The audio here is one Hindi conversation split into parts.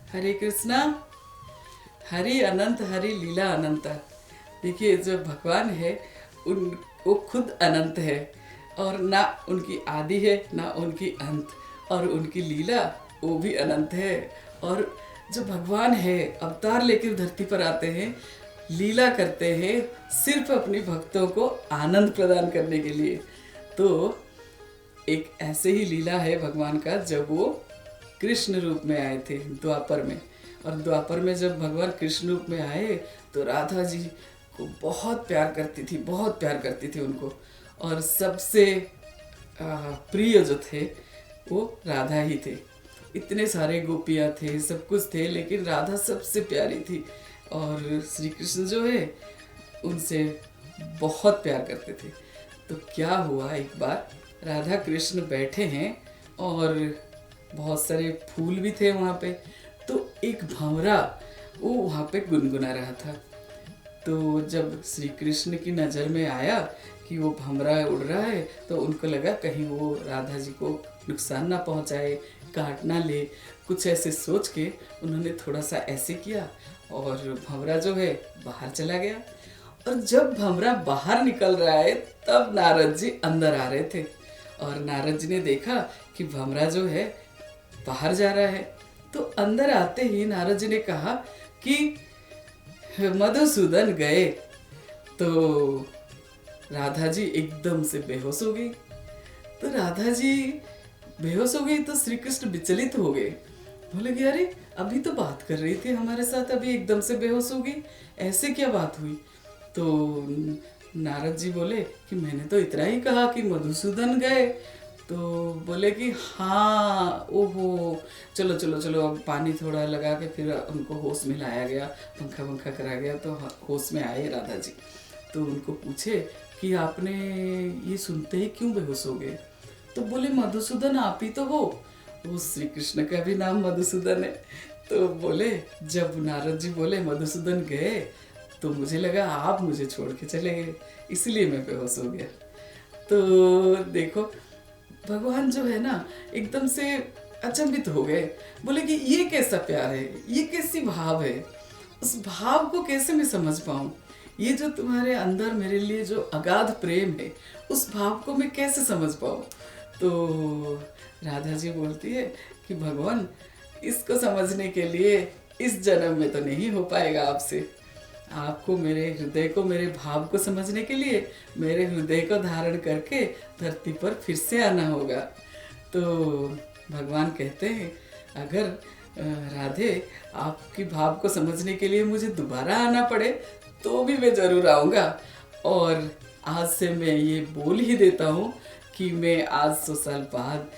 हरे कृष्णा। हरि अनंत, हरि लीला अनंत। देखिए, जो भगवान है उन वो खुद अनंत है, और ना उनकी आदि है ना उनकी अंत, और उनकी लीला वो भी अनंत है। और जो भगवान है अवतार लेकर धरती पर आते हैं, लीला करते हैं सिर्फ अपनी भक्तों को आनंद प्रदान करने के लिए। तो एक ऐसे ही लीला है भगवान का, जब वो कृष्ण रूप में आए थे द्वापर में। और द्वापर में जब भगवान कृष्ण रूप में आए तो राधा जी को बहुत प्यार करती थी, बहुत प्यार करती थी उनको। और सबसे प्रिय जो थे वो राधा ही थे। इतने सारे गोपियाँ थे, सब कुछ थे, लेकिन राधा सबसे प्यारी थी। और श्री कृष्ण जो है उनसे बहुत प्यार करते थे। तो क्या हुआ, एक बार राधा कृष्ण बैठे हैं और बहुत सारे फूल भी थे वहाँ पे। तो एक भंवरा वो वहाँ पे गुनगुना रहा था। तो जब श्री कृष्ण की नज़र में आया कि वो भंवरा उड़ रहा है, तो उनको लगा कहीं वो राधा जी को नुकसान ना पहुँचाए, काट ना ले। कुछ ऐसे सोच के उन्होंने थोड़ा सा ऐसे किया और भंवरा जो है बाहर चला गया। और जब भंवरा बाहर निकल रहा है तब नारद जी अंदर आ रहे थे। और नारद जी ने देखा कि भंवरा जो है बाहर जा रहा है। तो अंदर आते ही नारद जी ने कहा कि मधुसूदन गए। तो राधा जी एकदम से बेहोश हो गई। तो राधा जी बेहोश हो गई तो श्री कृष्ण विचलित हो गए। बोले कि अरे, अभी तो बात कर रही थी हमारे साथ, अभी एकदम से बेहोश हो गई, ऐसे क्या बात हुई? तो नारद जी बोले कि मैंने तो इतना ही कहा कि मधुसूदन गए। तो बोले कि हाँ, ओहो, चलो चलो चलो, अब पानी थोड़ा लगा के फिर उनको होश में लाया गया, पंखा पंखा करा गया, तो होश में आए राधा जी। तो उनको पूछे कि आपने ये सुनते ही क्यों बेहोश हो गए? तो बोले मधुसूदन आप ही तो हो। वो श्री कृष्ण का भी नाम मधुसूदन है। तो बोले, जब नारद जी बोले मधुसूदन गए तो मुझे लगा आप मुझे छोड़ के चले गए, इसलिए मैं बेहोश हो गया। तो देखो, भगवान जो है ना एकदम से अचंभित हो गए। बोले कि ये कैसा प्यार है, ये कैसी भाव है, उस भाव को कैसे मैं समझ पाऊँ? ये जो तुम्हारे अंदर मेरे लिए जो अगाध प्रेम है, उस भाव को मैं कैसे समझ पाऊँ? तो राधा जी बोलती है कि भगवान, इसको समझने के लिए इस जन्म में तो नहीं हो पाएगा आपसे। आपको मेरे हृदय को, मेरे भाव को समझने के लिए मेरे हृदय को धारण करके धरती पर फिर से आना होगा। तो भगवान कहते हैं, अगर राधे, आपकी भाव को समझने के लिए मुझे दोबारा आना पड़े तो भी मैं ज़रूर आऊँगा। और आज से मैं ये बोल ही देता हूँ कि मैं आज 100 साल बाद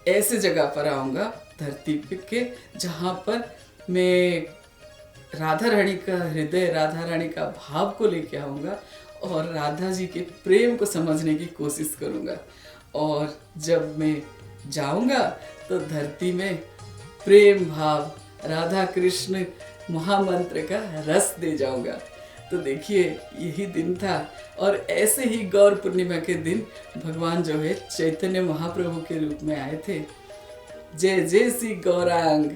ऐसे जगह पर आऊँगा धरती के, जहाँ पर मैं राधा रानी का हृदय, राधा रानी का भाव को लेके आऊँगा और राधा जी के प्रेम को समझने की कोशिश करूँगा। और जब मैं जाऊँगा तो धरती में प्रेम भाव, राधा कृष्ण महामंत्र का रस दे जाऊँगा। तो देखिए, यही दिन था। और ऐसे ही गौर पूर्णिमा के दिन भगवान जो है चैतन्य महाप्रभु के रूप में आए थे। जय जय श्री गौरांग।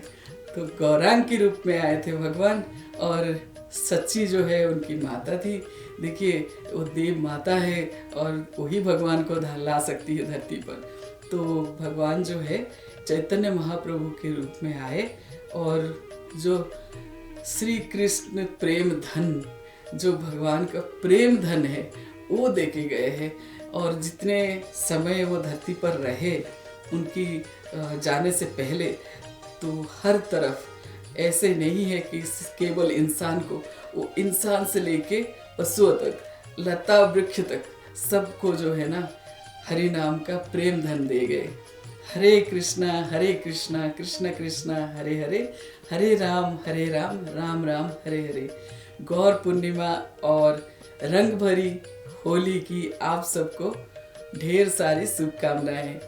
तो गौरांग के रूप में आए थे भगवान। और सच्ची जो है उनकी माता थी। देखिए, वो देव माता है और वही भगवान को ला सकती है धरती पर। तो भगवान जो है चैतन्य महाप्रभु के रूप में आए और जो श्री कृष्ण प्रेम धन, जो भगवान का प्रेम धन है, वो देके गए हैं। और जितने समय वो धरती पर रहे उनकी जाने से पहले, तो हर तरफ ऐसे नहीं है कि केवल इंसान को, वो इंसान से लेके पशुओं तक, लता वृक्ष तक, सबको जो है ना हरि नाम का प्रेम धन दे गए। हरे कृष्णा कृष्ण कृष्णा हरे हरे, हरे राम राम राम हरे हरे। गौर पूर्णिमा और रंग भरी होली की आप सबको ढेर सारी शुभकामनाएं।